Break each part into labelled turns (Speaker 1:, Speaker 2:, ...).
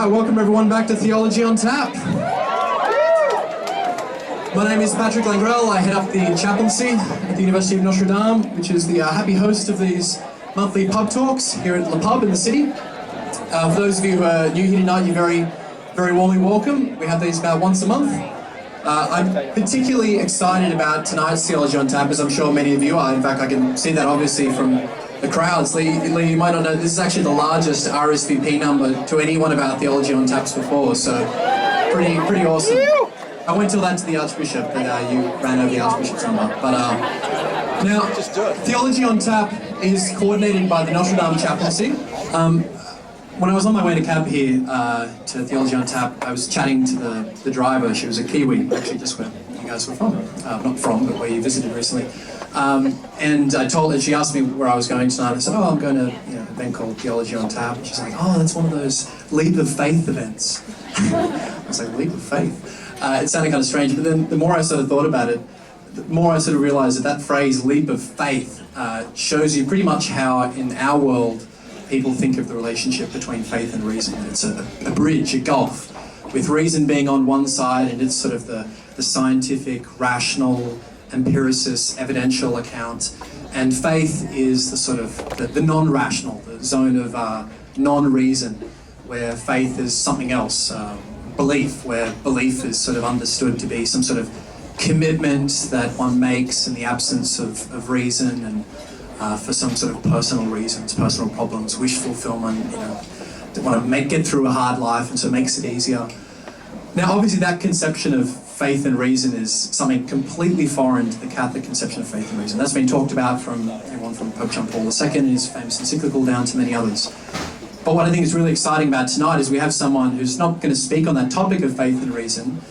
Speaker 1: Welcome everyone back to Theology on Tap. My name is Patrick Langrel. I head up the chaplaincy at the University of Notre Dame, which is the happy host of these monthly pub talks here at Le Pub in the city. For those of you who are new here tonight, you're very warmly welcome. We have these about once a month. I'm particularly excited about tonight's Theology on Tap, as I'm sure many of you are. In fact, I can see that obviously from the crowds. Lee, you might not know, this is actually the largest RSVP number to any one of our Theology on Taps before, so pretty awesome. I won't tell that to the Archbishop, that you ran over the Archbishop's number. But now, Theology on Tap is coordinated by the Notre Dame chaplaincy. When I was on my way to cab here to Theology on Tap, I was chatting to the driver. She was a Kiwi, actually just where you guys were from. Not from, but where you visited recently. And I told her, she asked me where I was going tonight. I said, oh, I'm going to an event called Theology on Tap. And she's like, oh, that's one of those Leap of Faith events. I was like, Leap of Faith? It sounded kind of strange, but then the more I sort of thought about it, the more I sort of realised that phrase, leap of faith, shows you pretty much how in our world people think of the relationship between faith and reason. It's a bridge, a gulf, with reason being on one side, and it's sort of the scientific, rational, empiricist, evidential account, and faith is the sort of the non-rational, the zone of non-reason, where faith is something else. Belief, where belief is sort of understood to be some sort of commitment that one makes in the absence of reason, and for some sort of personal reasons, personal problems, wish fulfillment, they want to get through a hard life, and so it makes it easier. Now, obviously, that conception of faith and reason is something completely foreign to the Catholic conception of faith and reason. That's been talked about from everyone from Pope John Paul II in his famous encyclical down to many others. But what I think is really exciting about tonight is we have someone who's not going to speak on that topic of faith and reason,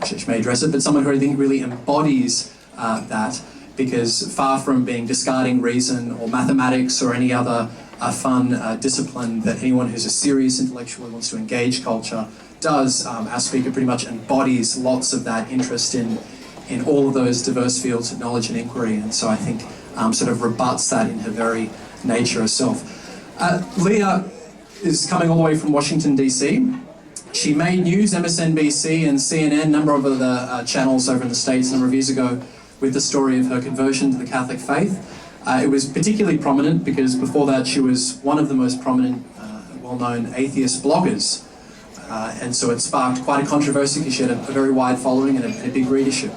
Speaker 1: she may address it, but someone who I think really embodies that, because far from being discarding reason or mathematics or any other fun discipline that anyone who's a serious intellectual who wants to engage culture does, our speaker pretty much embodies lots of that interest in all of those diverse fields of knowledge and inquiry, and so I think sort of rebuts that in her very nature herself. Leah is coming all the way from Washington, D.C. She made news, MSNBC and CNN, a number of other channels over in the States a number of years ago, with the story of her conversion to the Catholic faith. It was particularly prominent because before that she was one of the most prominent, well-known atheist bloggers. And so it sparked quite a controversy because she had a very wide following and a big readership.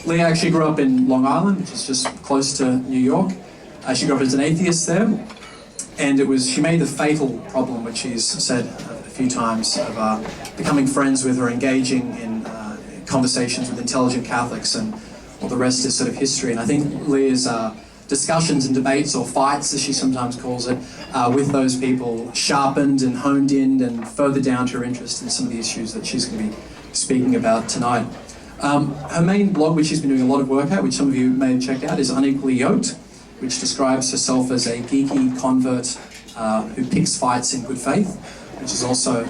Speaker 1: Leah actually grew up in Long Island, which is just close to New York. She grew up as an atheist there. And she made the fatal problem, which she's said a few times, of becoming friends with or engaging in conversations with intelligent Catholics, and all the rest is sort of history. And I think Leah's discussions and debates, or fights as she sometimes calls it, with those people sharpened and honed in and further down to her interest in some of the issues that she's going to be speaking about tonight. Her main blog, which she's been doing a lot of work at, which some of you may have checked out, is Unequally Yoked, which describes herself as a geeky convert who picks fights in good faith, which is also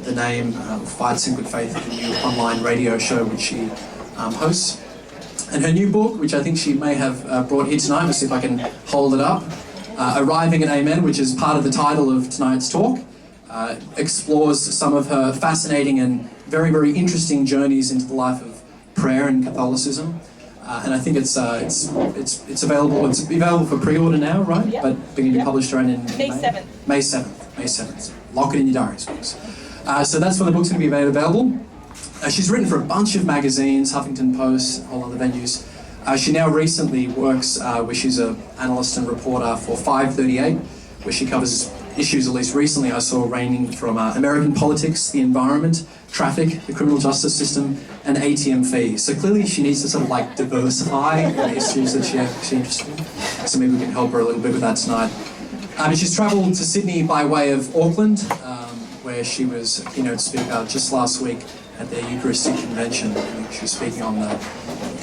Speaker 1: the name Fights in Good Faith, the new online radio show which she hosts. And her new book, which I think she may have brought here tonight, let's see if I can hold it up, Arriving at Amen, which is part of the title of tonight's talk, explores some of her fascinating and very, very interesting journeys into the life of prayer and Catholicism. And I think it's available. It's available for pre-order now, right? Yep. But beginning to be published around in May 7th. May 7th. Lock it in your diaries, folks. So that's when the book's going to be available. She's written for a bunch of magazines, Huffington Post, all other venues. She now recently works, where she's an analyst and reporter for 538, where she covers issues, at least recently I saw, ranging from American politics, the environment, traffic, the criminal justice system, and ATM fees. So clearly she needs to sort of like diversify the issues that she's interested in. So maybe we can help her a little bit with that tonight. She's travelled to Sydney by way of Auckland, where she was a keynote speaker just last week at their Eucharistic convention. She was speaking on the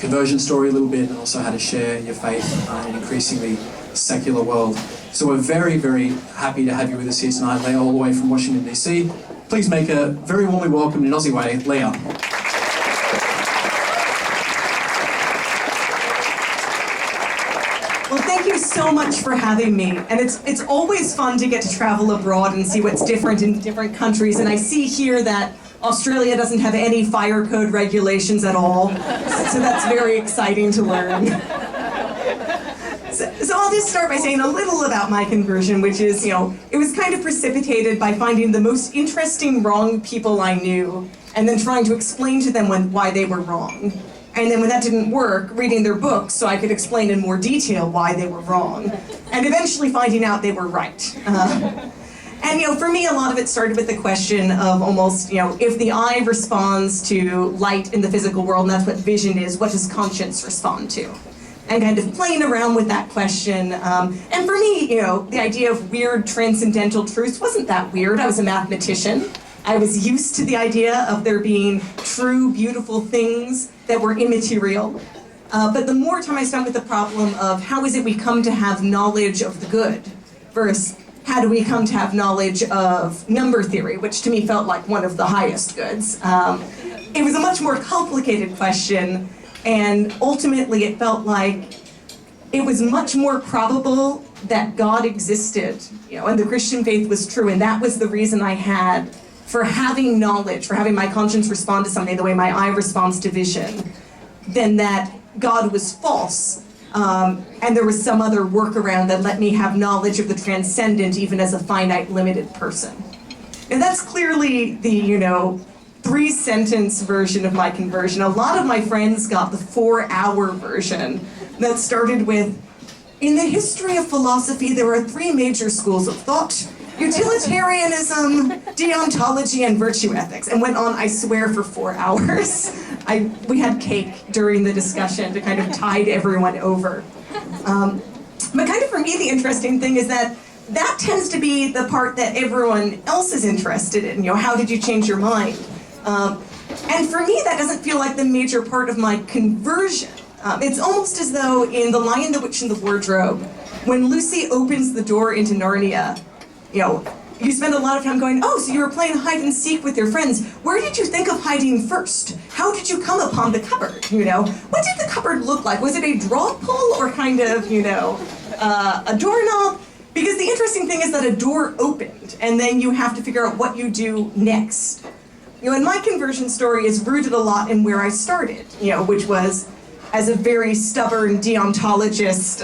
Speaker 1: conversion story a little bit, and also how to share your faith in an increasingly secular world. So we're very, very happy to have you with us here tonight, Leah, all the way from Washington, D.C. Please make a very warmly welcome in an Aussie way, Leah.
Speaker 2: Well, thank you so much for having me. And it's always fun to get to travel abroad and see what's different in different countries. And I see here that Australia doesn't have any fire code regulations at all. So that's very exciting to learn. So I'll just start by saying a little about my conversion, which is, it was kind of precipitated by finding the most interesting wrong people I knew, and then trying to explain to them why they were wrong. And then when that didn't work, reading their books so I could explain in more detail why they were wrong. And eventually finding out they were right. And for me, a lot of it started with the question of almost, if the eye responds to light in the physical world, and that's what vision is, what does conscience respond to? And kind of playing around with that question. And for me, the idea of weird transcendental truths wasn't that weird. I was a mathematician. I was used to the idea of there being true, beautiful things that were immaterial. But the more time I spent with the problem of how is it we come to have knowledge of the good versus how do we come to have knowledge of number theory, which to me felt like one of the highest goods. It was a much more complicated question, and ultimately it felt like it was much more probable that God existed, and the Christian faith was true, and that was the reason I had for having knowledge, for having my conscience respond to something the way my eye responds to vision, than that God was false, and there was some other workaround that let me have knowledge of the transcendent even as a finite, limited person. And that's clearly the, 3-sentence version of my conversion. A lot of my friends got the 4-hour version that started with, in the history of philosophy, there are 3 major schools of thought: utilitarianism, deontology, and virtue ethics, and went on, I swear, for 4 hours. We had cake during the discussion to kind of tide everyone over. But kind of for me, the interesting thing is that tends to be the part that everyone else is interested in. How did you change your mind? And for me, that doesn't feel like the major part of my conversion. It's almost as though in The Lion, the Witch, and the Wardrobe, when Lucy opens the door into Narnia, you spend a lot of time going, oh, so you were playing hide and seek with your friends. Where did you think of hiding first? How did you come upon the cupboard? What did the cupboard look like? Was it a draw pull or kind of, a doorknob? Because the interesting thing is that a door opened, and then you have to figure out what you do next. And my conversion story is rooted a lot in where I started, which was as a very stubborn deontologist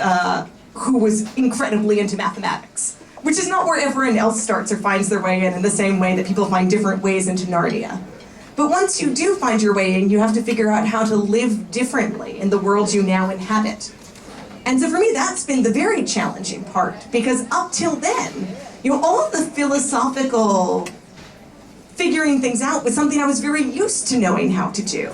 Speaker 2: who was incredibly into mathematics, which is not where everyone else starts or finds their way in the same way that people find different ways into Narnia. But once you do find your way in, you have to figure out how to live differently in the world you now inhabit. And so for me, that's been the very challenging part, because up till then, all of the philosophical figuring things out was something I was very used to knowing how to do.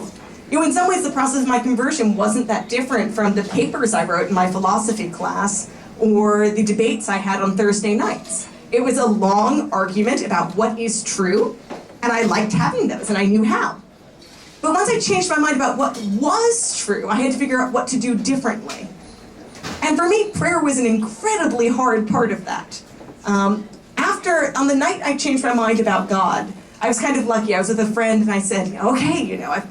Speaker 2: In some ways, the process of my conversion wasn't that different from the papers I wrote in my philosophy class or the debates I had on Thursday nights. It was a long argument about what is true, and I liked having those, and I knew how. But once I changed my mind about what was true, I had to figure out what to do differently. And for me, prayer was an incredibly hard part of that. On the night I changed my mind about God, I was kind of lucky. I was with a friend, and I said, okay, I've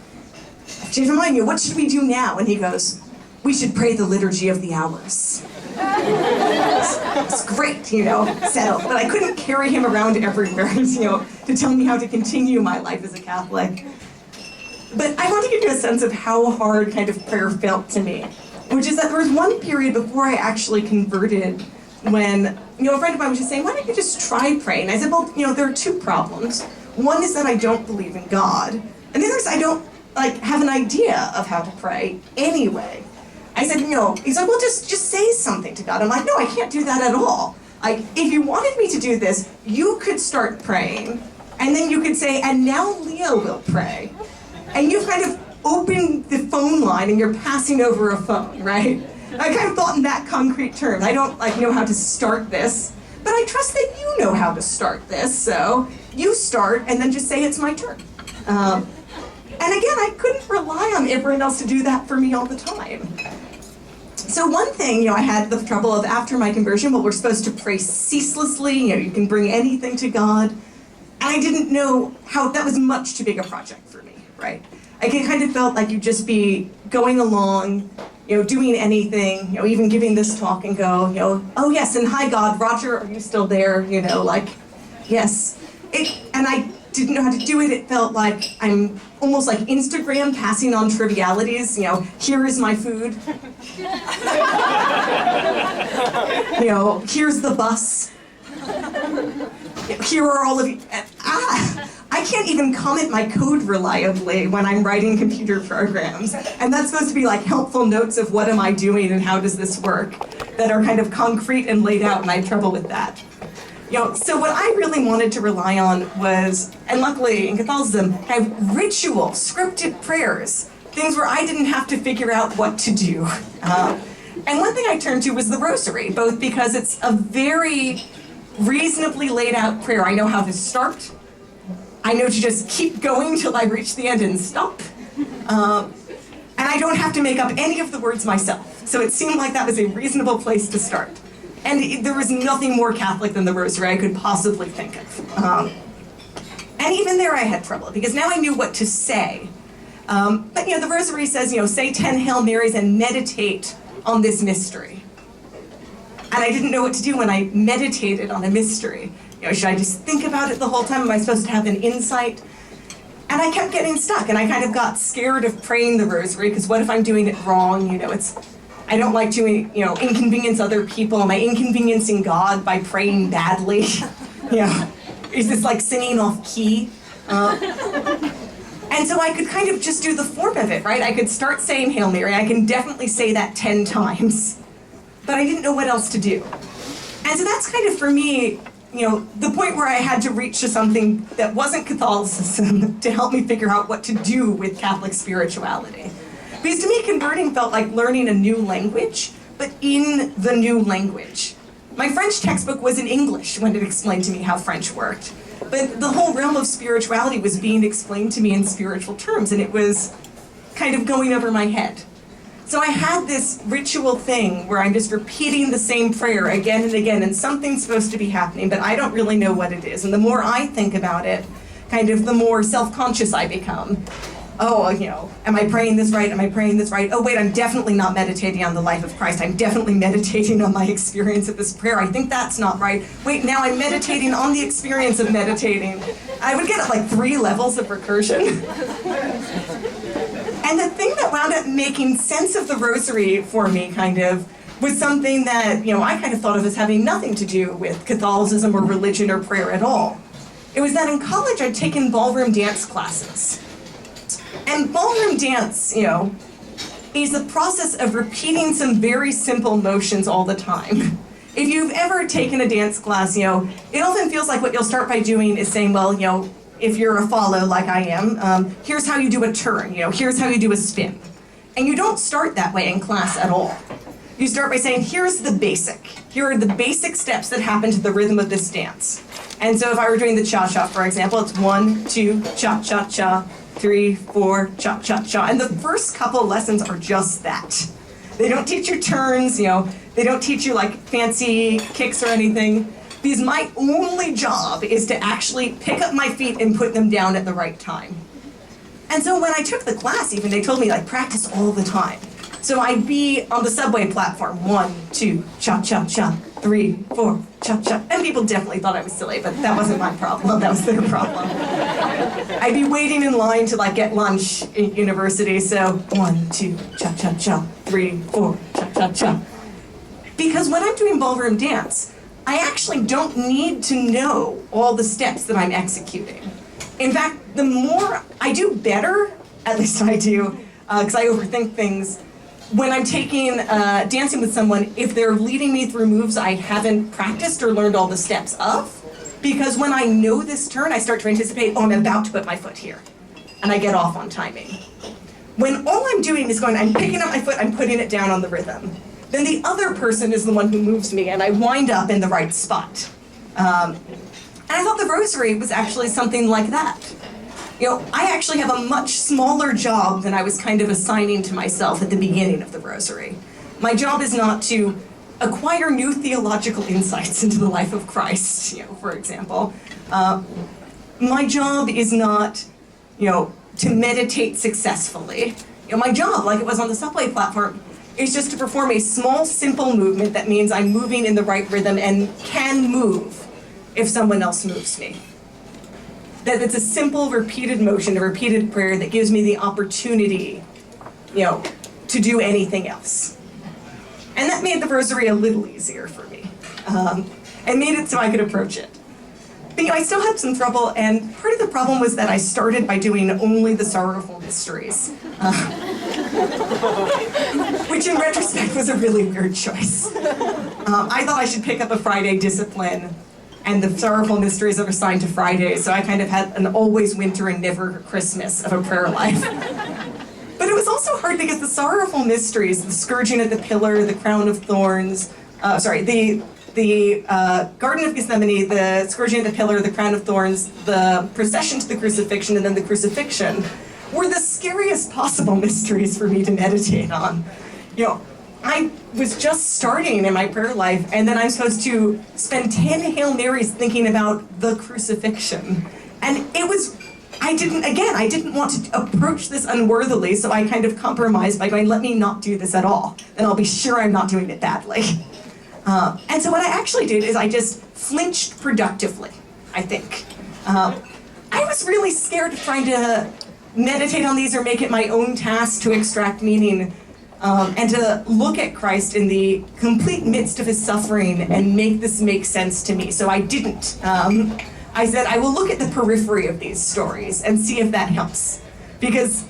Speaker 2: changed my mind. What should we do now? And he goes, we should pray the Liturgy of the Hours. It's great, settled. But I couldn't carry him around everywhere, to tell me how to continue my life as a Catholic. But I want to give you a sense of how hard kind of prayer felt to me, which is that there was one period before I actually converted when, a friend of mine was just saying, why don't you just try praying? I said, well, there are 2 problems. One is that I don't believe in God, and the other is I don't, have an idea of how to pray anyway. I said, no. He's like, well, just say something to God. I'm like, no, I can't do that at all. If you wanted me to do this, you could start praying, and then you could say, and now Leah will pray. And you've kind of opened the phone line, and you're passing over a phone, right? I kind of thought in that concrete terms. I don't know how to start this, but I trust that you know how to start this, so you start, and then just say it's my turn. And again, I couldn't rely on everyone else to do that for me all the time. So one thing, I had the trouble of after my conversion, we're supposed to pray ceaselessly, you can bring anything to God. And I didn't know how, that was much too big a project for me, right? I kind of felt like you'd just be going along, doing anything, even giving this talk and go, oh yes, and hi God, Roger, are you still there? Yes. And I didn't know how to do it. It felt like I'm almost like Instagram passing on trivialities. Here is my food. Here's the bus. Here are all of you. I can't even comment my code reliably when I'm writing computer programs. And that's supposed to be like helpful notes of what am I doing and how does this work that are kind of concrete and laid out, and I have trouble with that. So what I really wanted to rely on was, and luckily in Catholicism, have ritual, scripted prayers, things where I didn't have to figure out what to do. And one thing I turned to was the Rosary, both because it's a very reasonably laid out prayer. I know how to start. I know to just keep going till I reach the end and stop. And I don't have to make up any of the words myself. So it seemed like that was a reasonable place to start. And there was nothing more Catholic than the Rosary I could possibly think of. And even there I had trouble, because now I knew what to say. But the Rosary says, say 10 Hail Marys and meditate on this mystery. And I didn't know what to do when I meditated on a mystery. Should I just think about it the whole time? Am I supposed to have an insight? And I kept getting stuck, and I kind of got scared of praying the Rosary, because what if I'm doing it wrong? I don't like to, inconvenience other people. Am I inconveniencing God by praying badly? Is this like singing off key? And so I could kind of just do the form of it, right? I could start saying Hail Mary. I can definitely say that 10 times. But I didn't know what else to do. And so that's kind of, for me, the point where I had to reach to something that wasn't Catholicism to help me figure out what to do with Catholic spirituality. Because to me, converting felt like learning a new language, but in the new language. My French textbook was in English when it explained to me how French worked. But the whole realm of spirituality was being explained to me in spiritual terms, and it was kind of going over my head. So I had this ritual thing where I'm just repeating the same prayer again and again, and something's supposed to be happening, but I don't really know what it is. And the more I think about it, kind of the more self-conscious I become. Oh, am I praying this right? Am I praying this right? Oh, wait, I'm definitely not meditating on the life of Christ. I'm definitely meditating on my experience of this prayer. I think that's not right. Wait, now I'm meditating on the experience of meditating. I would get like 3 levels of recursion. And the thing that wound up making sense of the Rosary for me, kind of, was something that, I kind of thought of as having nothing to do with Catholicism or religion or prayer at all. It was that in college I'd taken ballroom dance classes. And ballroom dance, is the process of repeating some very simple motions all the time. If you've ever taken a dance class, it often feels like what you'll start by doing is saying, well, if you're a follow like I am, here's how you do a turn, here's how you do a spin. And you don't start that way in class at all. You start by saying, here's the basic. Here are the basic steps that happen to the rhythm of this dance. And so if I were doing the cha-cha, for example, it's 1, 2, cha-cha-cha, 3, 4, cha-cha-cha. And the first couple lessons are just that. They don't teach you turns, they don't teach you like fancy kicks or anything. Because my only job is to actually pick up my feet and put them down at the right time. And so when I took the class even, they told me practice all the time. So I'd be on the subway platform, 1, 2, cha-cha-cha, 3, 4, cha-cha. And people definitely thought I was silly, but that wasn't my problem, that was their problem. I'd be waiting in line to get lunch in university, so 1, 2, cha-cha-cha, 3, 4, cha-cha-cha. Because when I'm doing ballroom dance, I actually don't need to know all the steps that I'm executing. In fact, the more I do better, at least I do, because I overthink things, when I'm dancing with someone, if they're leading me through moves I haven't practiced or learned all the steps of, because when I know this turn, I start to anticipate, oh, I'm about to put my foot here, and I get off on timing. When all I'm doing is I'm picking up my foot, I'm putting it down on the rhythm, then the other person is the one who moves me, and I wind up in the right spot. And I thought the Rosary was actually something like that. I actually have a much smaller job than I was kind of assigning to myself at the beginning of the Rosary. My job is not to acquire new theological insights into the life of Christ, for example. My job is not, to meditate successfully. My job, like it was on the subway platform, is just to perform a small, simple movement that means I'm moving in the right rhythm and can move if someone else moves me. That it's a simple, repeated motion, a repeated prayer that gives me the opportunity, to do anything else. And that made the rosary a little easier for me. And made it so I could approach it. But I still had some trouble, and part of the problem was that I started by doing only the sorrowful mysteries. Which in retrospect was a really weird choice. I thought I should pick up a Friday discipline, and the sorrowful mysteries are assigned to Fridays, so I kind of had an always winter and never Christmas of a prayer life. But it was also hard because the sorrowful mysteries, the scourging at the pillar, the crown of thorns, the Garden of Gethsemane, the scourging at the pillar, the crown of thorns, the procession to the crucifixion, and then the crucifixion, were the scariest possible mysteries for me to meditate on. I was just starting in my prayer life, and then I'm supposed to spend 10 Hail Marys thinking about the crucifixion. And I didn't want to approach this unworthily, so I kind of compromised by going, let me not do this at all. Then I'll be sure I'm not doing it badly. And so what I actually did is I just flinched productively, I think. I was really scared of trying to meditate on these or make it my own task to extract meaning, and to look at Christ in the complete midst of his suffering and make this make sense to me. So I didn't. I said, I will look at the periphery of these stories and see if that helps. Because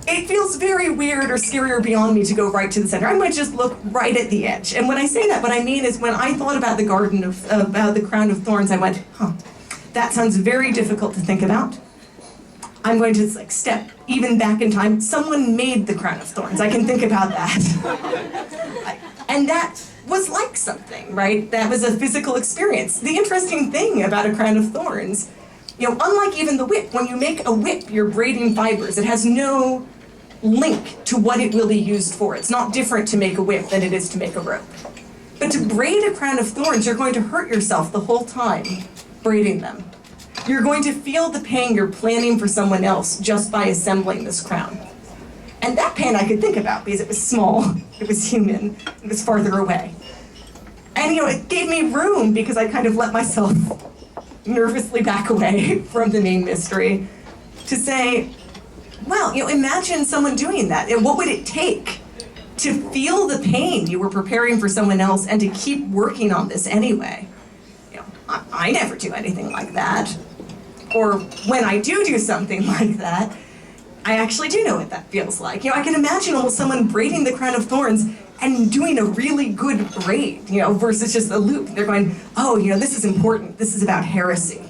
Speaker 2: it feels very weird or scary or beyond me to go right to the center. I might just look right at the edge. And when I say that, what I mean is when I thought about about the crown of thorns, I went, that sounds very difficult to think about. I'm going to step even back in time. Someone made the crown of thorns. I can think about that. And that was like something, right? That was a physical experience. The interesting thing about a crown of thorns, unlike even the whip, when you make a whip, you're braiding fibers. It has no link to what it will be used for. It's not different to make a whip than it is to make a rope. But to braid a crown of thorns, you're going to hurt yourself the whole time braiding them. You're going to feel the pain you're planning for someone else just by assembling this crown. And that pain I could think about because it was small, it was human, it was farther away. And it gave me room because I kind of let myself nervously back away from the main mystery to say, well, imagine someone doing that. What would it take to feel the pain you were preparing for someone else and to keep working on this anyway? I never do anything like that. Or when I do something like that, I actually do know what that feels like. I can imagine almost someone braiding the crown of thorns and doing a really good braid, versus just a loop. They're going, oh, this is important. This is about heresy,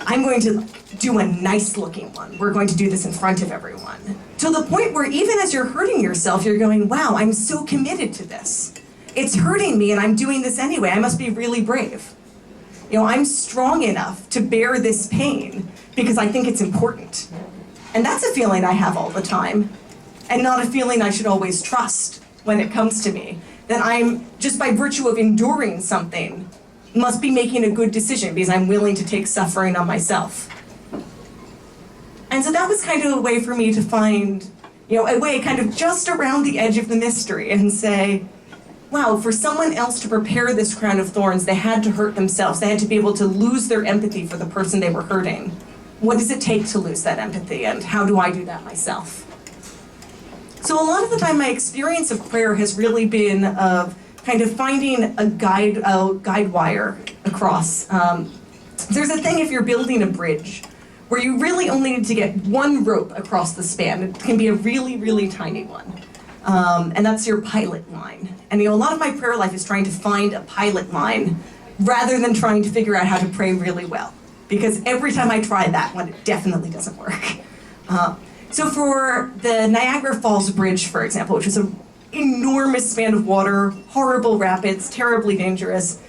Speaker 2: I'm going to do a nice looking one. We're going to do this in front of everyone. To the point where even as you're hurting yourself, you're going, wow, I'm so committed to this. It's hurting me and I'm doing this anyway. I must be really brave. I'm strong enough to bear this pain because I think it's important. And that's a feeling I have all the time, and not a feeling I should always trust when it comes to me. That I'm, just by virtue of enduring something, must be making a good decision because I'm willing to take suffering on myself. And so that was kind of a way for me to find, a way kind of just around the edge of the mystery and say, wow, for someone else to prepare this crown of thorns, they had to hurt themselves. They had to be able to lose their empathy for the person they were hurting. What does it take to lose that empathy, and how do I do that myself? So a lot of the time, my experience of prayer has really been of kind of finding a guide wire across. There's a thing if you're building a bridge where you really only need to get one rope across the span. It can be a really, really tiny one. And that's your pilot line. And a lot of my prayer life is trying to find a pilot line rather than trying to figure out how to pray really well. Because every time I try that one, it definitely doesn't work. So for the Niagara Falls Bridge, for example, which was an enormous span of water, horrible rapids, terribly dangerous,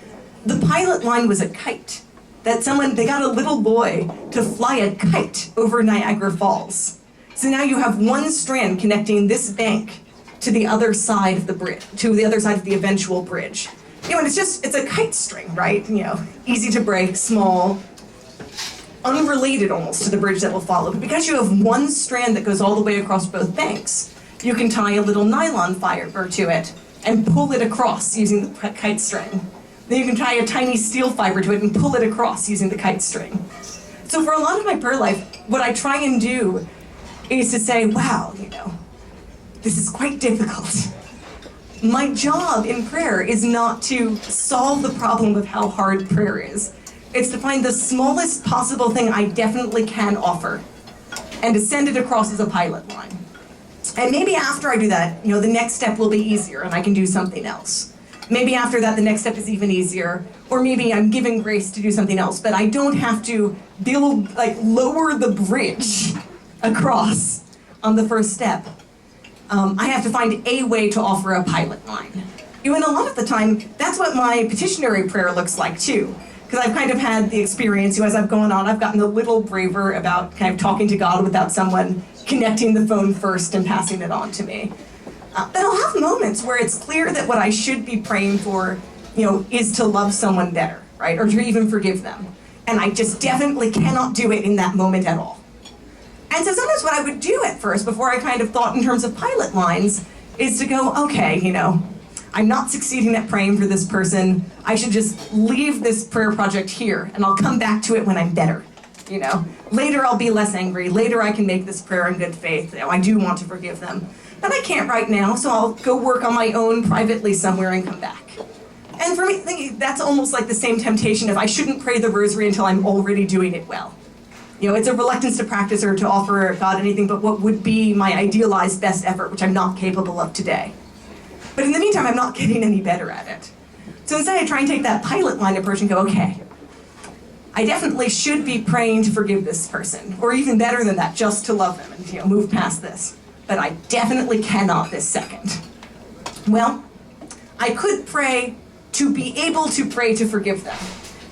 Speaker 2: the pilot line was a kite. They got a little boy to fly a kite over Niagara Falls. So now you have one strand connecting this bank to the other side of the bridge, to the other side of the eventual bridge. And it's a kite string, right? Easy to break, small, unrelated almost to the bridge that will follow. But because you have one strand that goes all the way across both banks, You can tie a little nylon fiber to it and pull it across using the kite string. Then you can tie a tiny steel fiber to it and pull it across using the kite string. So for a lot of my prayer life, what I try and do is to say, wow, this is quite difficult. My job in prayer is not to solve the problem of how hard prayer is. It's to find the smallest possible thing I definitely can offer and to send it across as a pilot line. And maybe after I do that, the next step will be easier and I can do something else. Maybe after that, the next step is even easier, or maybe I'm given grace to do something else, but I don't have to lower the bridge across on the first step. I have to find a way to offer a pilot line. And a lot of the time, that's what my petitionary prayer looks like too. Because I've kind of had the experience, as I've gone on, I've gotten a little braver about kind of talking to God without someone connecting the phone first and passing it on to me. But I'll have moments where it's clear that what I should be praying for, is to love someone better, right? Or to even forgive them. And I just definitely cannot do it in that moment at all. And so sometimes what I would do at first, before I kind of thought in terms of pilot lines, is to go, okay, I'm not succeeding at praying for this person. I should just leave this prayer project here, and I'll come back to it when I'm better. Later I'll be less angry. Later I can make this prayer in good faith. I do want to forgive them. But I can't right now, so I'll go work on my own privately somewhere and come back. And for me, that's almost like the same temptation of I shouldn't pray the rosary until I'm already doing it well. It's a reluctance to practice or to offer God anything but what would be my idealized best effort, which I'm not capable of today. But in the meantime, I'm not getting any better at it. So instead, I try and take that pilot line approach and go, okay, I definitely should be praying to forgive this person, or even better than that, just to love them and move past this. But I definitely cannot this second. Well, I could pray to be able to pray to forgive them.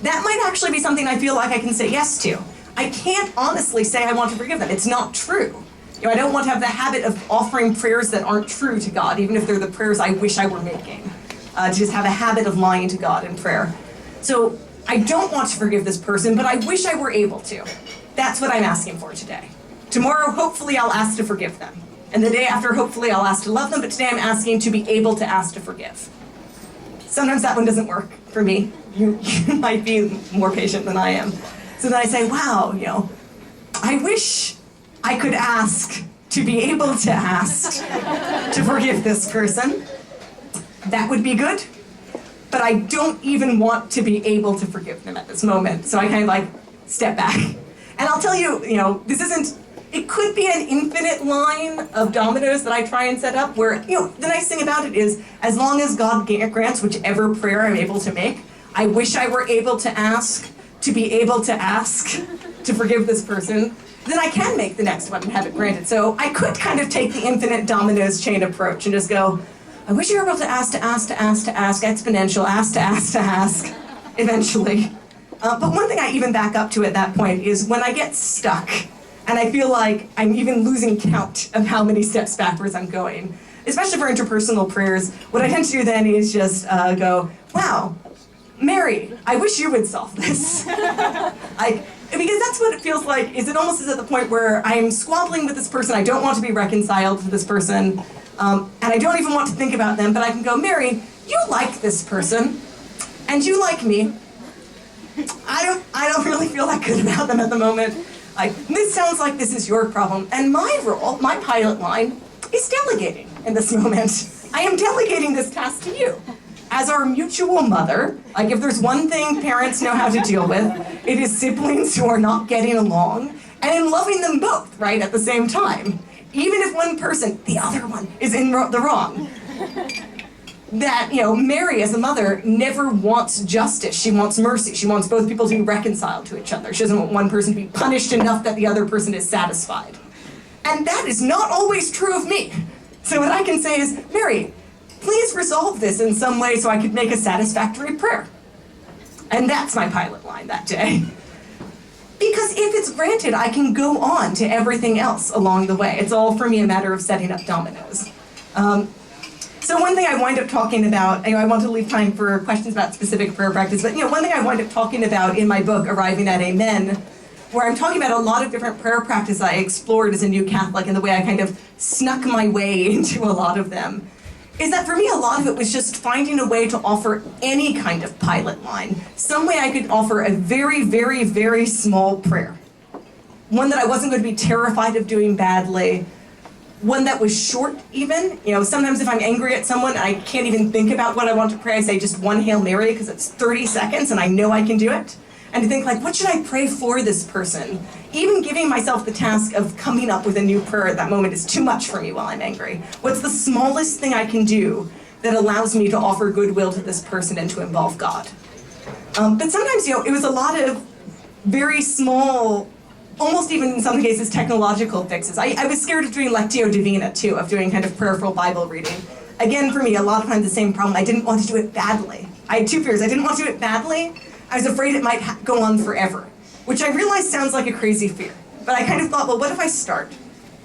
Speaker 2: That might actually be something I feel like I can say yes to. I can't honestly say I want to forgive them. It's not true. I don't want to have the habit of offering prayers that aren't true to God, even if they're the prayers I wish I were making. To just have a habit of lying to God in prayer. So I don't want to forgive this person, but I wish I were able to. That's what I'm asking for today. Tomorrow, hopefully, I'll ask to forgive them. And the day after, hopefully, I'll ask to love them, but today I'm asking to be able to ask to forgive. Sometimes that one doesn't work for me. You might be more patient than I am. So then I say, wow, I wish I could ask to be able to ask to forgive this person. That would be good, but I don't even want to be able to forgive them at this moment. So I kind of step back. And I'll tell you, it could be an infinite line of dominoes that I try and set up where, the nice thing about it is, as long as God grants whichever prayer I'm able to make, I wish I were able to ask to be able to ask to forgive this person, then I can make the next one and have it granted. So I could kind of take the infinite dominoes chain approach and just go, I wish you were able to ask, exponential, ask, eventually. But one thing I even back up to at that point is when I get stuck and I feel like I'm even losing count of how many steps backwards I'm going, especially for interpersonal prayers, what I tend to do then is just go, wow, Mary, I wish you would solve this. Because that's what it feels like, is it almost is at the point where I'm squabbling with this person, I don't want to be reconciled to this person, and I don't even want to think about them, but I can go, Mary, you like this person, and you like me. I don't really feel that good about them at the moment. This sounds like this is your problem, and my role, my pilot line, is delegating in this moment. I am delegating this task to you. As our mutual mother, if there's one thing parents know how to deal with, it is siblings who are not getting along, and in loving them both, right, at the same time. Even if one person, the other one, is in the wrong. That, Mary as a mother never wants justice. She wants mercy. She wants both people to be reconciled to each other. She doesn't want one person to be punished enough that the other person is satisfied. And that is not always true of me. So what I can say is, Mary, please resolve this in some way so I could make a satisfactory prayer. And that's my pilot line that day. Because if it's granted, I can go on to everything else along the way. It's all, for me, a matter of setting up dominoes. So one thing I wind up talking about, I want to leave time for questions about specific prayer practice, but one thing I wind up talking about in my book, Arriving at Amen, where I'm talking about a lot of different prayer practices I explored as a new Catholic and the way I kind of snuck my way into a lot of them, is that for me a lot of it was just finding a way to offer any kind of pilot line, some way I could offer a very, very, very small prayer. One that I wasn't going to be terrified of doing badly, one that was short even. Sometimes if I'm angry at someone and I can't even think about what I want to pray, I say just one Hail Mary because it's 30 seconds and I know I can do it. And to think like, what should I pray for this person? Even giving myself the task of coming up with a new prayer at that moment is too much for me while I'm angry. What's the smallest thing I can do that allows me to offer goodwill to this person and to involve God? But sometimes, it was a lot of very small, almost even in some cases technological fixes. I was scared of doing Lectio Divina too, of doing kind of prayerful Bible reading. Again, for me, a lot of times the same problem. I didn't want to do it badly. I had two fears. I didn't want to do it badly. I was afraid it might go on forever, which I realize sounds like a crazy fear. But I kind of thought, well, what if I start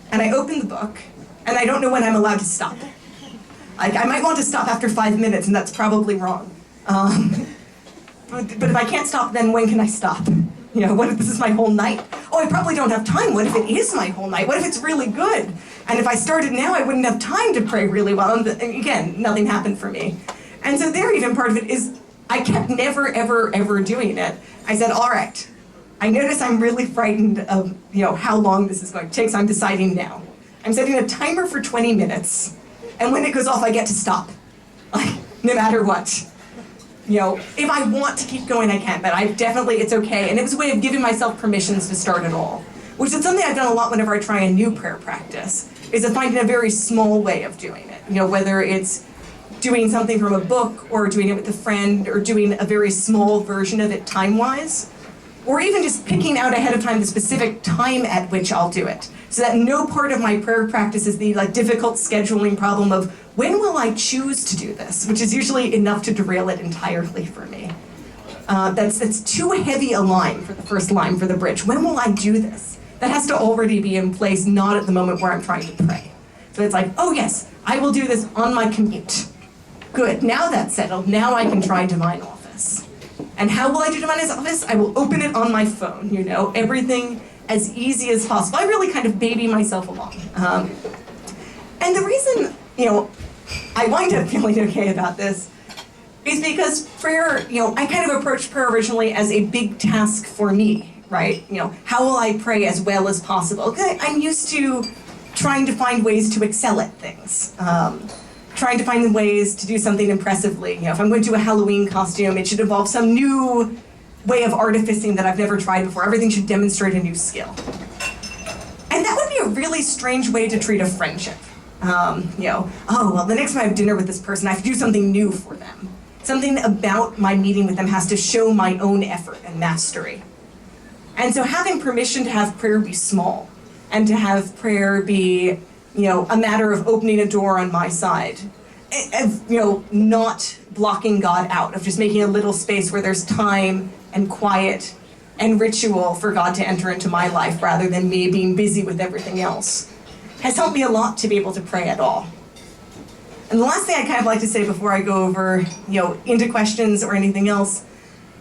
Speaker 2: and I open the book and I don't know when I'm allowed to stop? Like, I might want to stop after 5 minutes, and that's probably wrong. But if I can't stop, then when can I stop? What if this is my whole night? Oh, I probably don't have time. What if it is my whole night? What if it's really good? And if I started now, I wouldn't have time to pray really well. And again, nothing happened for me. And so there, even part of it is I kept never, ever, ever doing it. I said, all right, I notice I'm really frightened of how long this is going to take, so I'm deciding now. I'm setting a timer for 20 minutes, and when it goes off, I get to stop, like, no matter what. If I want to keep going, I can, but it's okay. And it was a way of giving myself permissions to start at all, which is something I've done a lot whenever I try a new prayer practice, is of finding a very small way of doing it. Whether it's doing something from a book, or doing it with a friend, or doing a very small version of it time-wise, or even just picking out ahead of time the specific time at which I'll do it, so that no part of my prayer practice is the difficult scheduling problem of when will I choose to do this, which is usually enough to derail it entirely for me. That's too heavy a line for the first line for the bridge. When will I do this? That has to already be in place, not at the moment where I'm trying to pray. So it's like, oh yes, I will do this on my commute. Good, now that's settled, now I can try Divine Office. And how will I do Divine Office? I will open it on my phone, everything as easy as possible. I really kind of baby myself along. And the reason, I wind up feeling okay about this is because prayer, I kind of approached prayer originally as a big task for me, right? How will I pray as well as possible? Okay, I'm used to trying to find ways to excel at things. Trying to find ways to do something impressively. If I'm going to do a Halloween costume, it should involve some new way of artificing that I've never tried before. Everything should demonstrate a new skill. And that would be a really strange way to treat a friendship. Oh, well, the next time I have dinner with this person, I have to do something new for them. Something about my meeting with them has to show my own effort and mastery. And so having permission to have prayer be small, and to have prayer be a matter of opening a door on my side, of, not blocking God out, of just making a little space where there's time and quiet and ritual for God to enter into my life rather than me being busy with everything else, has helped me a lot to be able to pray at all. And the last thing I kind of like to say before I go over, into questions or anything else,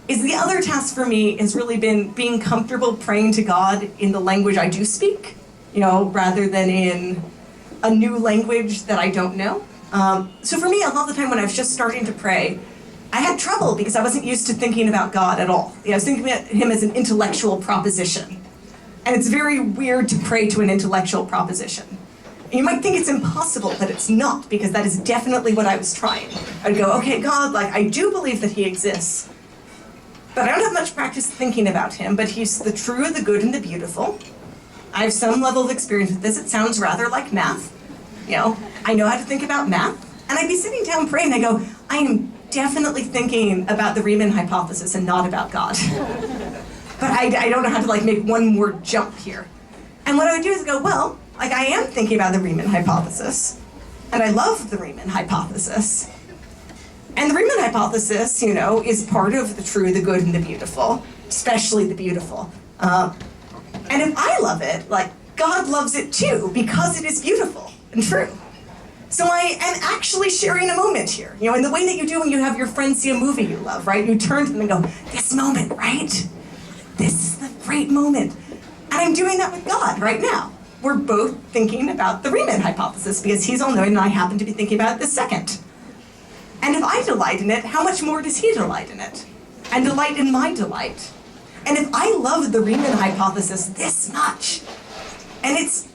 Speaker 2: is the other task for me has really been being comfortable praying to God in the language I do speak, rather than in a new language that I don't know. So for me, a lot of the time when I was just starting to pray, I had trouble because I wasn't used to thinking about God at all. I was thinking about him as an intellectual proposition. And it's very weird to pray to an intellectual proposition. And you might think it's impossible, but it's not, because that is definitely what I was trying. I'd go, okay, God, I do believe that he exists, but I don't have much practice thinking about him, but he's the true, the good, and the beautiful. I have some level of experience with this. It sounds rather like math. I know how to think about math. And I'd be sitting down praying, and I go, I am definitely thinking about the Riemann hypothesis and not about God. But I don't know how to make one more jump here. And what I would do is go, well, I am thinking about the Riemann hypothesis, and I love the Riemann hypothesis. And the Riemann hypothesis, is part of the true, the good, and the beautiful, especially the beautiful. And if I love it, God loves it too, because it is beautiful and true. So I am actually sharing a moment here, in the way that you do when you have your friends see a movie you love, right? You turn to them and go, this moment, right? This is the great moment. And I'm doing that with God right now. We're both thinking about the Riemann hypothesis because he's all-knowing and I happen to be thinking about it this second. And if I delight in it, how much more does he delight in it? And delight in my delight. And if I love the Riemann hypothesis this much, and it's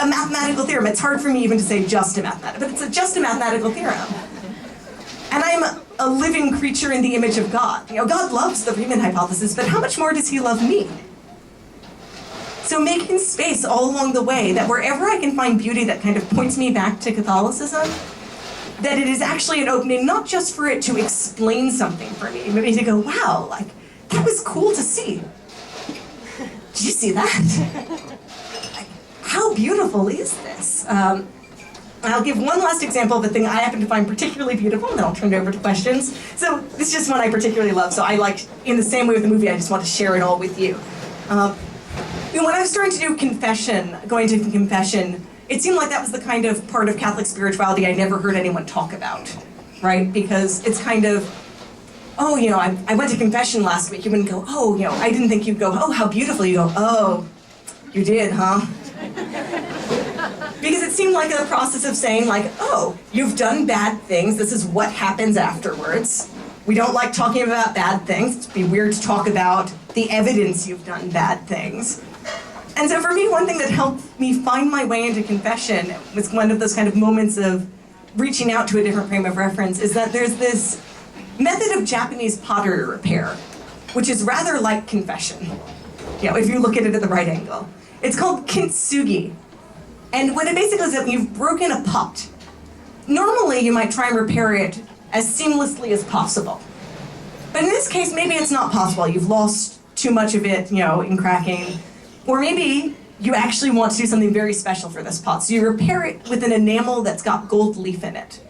Speaker 2: a mathematical theorem, it's hard for me even to say just a mathematical, but it's just a mathematical theorem. And I'm a living creature in the image of God. You know, God loves the Riemann hypothesis, but how much more does he love me? So making space all along the way, that wherever I can find beauty that kind of points me back to Catholicism, that it is actually an opening, not just for it to explain something for me, maybe to go, wow, like, that was cool to see. Did you see that? Like, how beautiful is this? I'll give one last example of a thing I happen to find particularly beautiful, and then I'll turn it over to questions. So this is just one I particularly love, so I like, in the same way with the movie, I just want to share it all with you. You know, when I was starting to do confession, going to confession, it seemed like that was the kind of part of Catholic spirituality I never heard anyone talk about, right? Because it's kind of, oh, you know, I went to confession last week. You wouldn't go, oh, you know, I didn't think you'd go, oh, how beautiful. You go, oh, you did, huh? Because it seemed like a process of saying, like, oh, you've done bad things. This is what happens afterwards. We don't like talking about bad things. It'd be weird to talk about the evidence you've done bad things. And so for me, one thing that helped me find my way into confession was one of those kind of moments of reaching out to a different frame of reference, is that there's this method of Japanese pottery repair, which is rather like confession, you know, if you look at it at the right angle. It's called kintsugi. And what it basically is that you've broken a pot. Normally, you might try and repair it as seamlessly as possible. But in this case, maybe it's not possible. You've lost too much of it, you know, in cracking. Or maybe you actually want to do something very special for this pot. So you repair it with an enamel that's got gold leaf in it.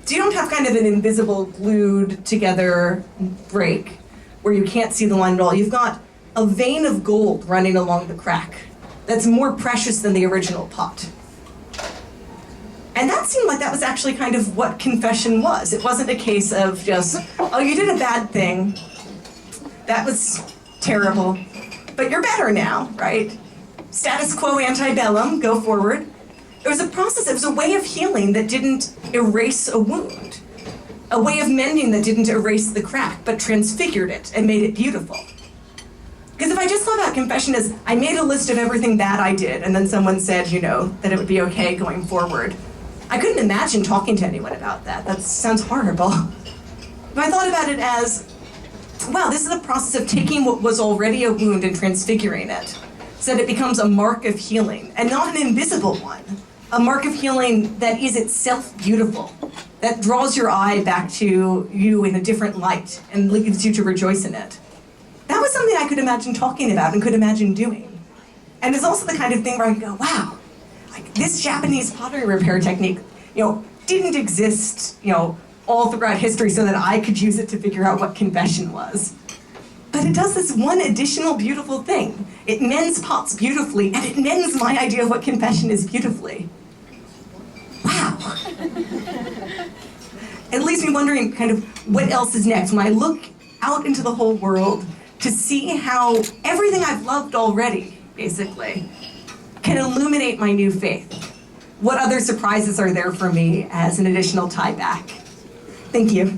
Speaker 2: So you don't have kind of an invisible glued together break where you can't see the line at all. You've got a vein of gold running along the crack that's more precious than the original pot. And that seemed like that was actually kind of what confession was. It wasn't a case of just, oh, you did a bad thing. That was terrible. But you're better now, right? Status quo antebellum, go forward. It was a process, it was a way of healing that didn't erase a wound. A way of mending that didn't erase the crack, but transfigured it and made it beautiful. Because if I just thought about confession as, I made a list of everything bad I did, and then someone said, you know, that it would be okay going forward, I couldn't imagine talking to anyone about that. That sounds horrible. But I thought about it as, wow, this is a process of taking what was already a wound and transfiguring it, so that it becomes a mark of healing, and not an invisible one. A mark of healing that is itself beautiful, that draws your eye back to you in a different light and leads you to rejoice in it. That was something I could imagine talking about and could imagine doing. And it's also the kind of thing where I could go, wow, like this Japanese pottery repair technique, you know, didn't exist, you know, all throughout history so that I could use it to figure out what confession was. But it does this one additional beautiful thing. It mends pots beautifully, and it mends my idea of what confession is beautifully. Wow. It leaves me wondering kind of what else is next when I look out into the whole world to see how everything I've loved already, basically, can illuminate my new faith. What other surprises are there for me as an additional tie back? Thank you.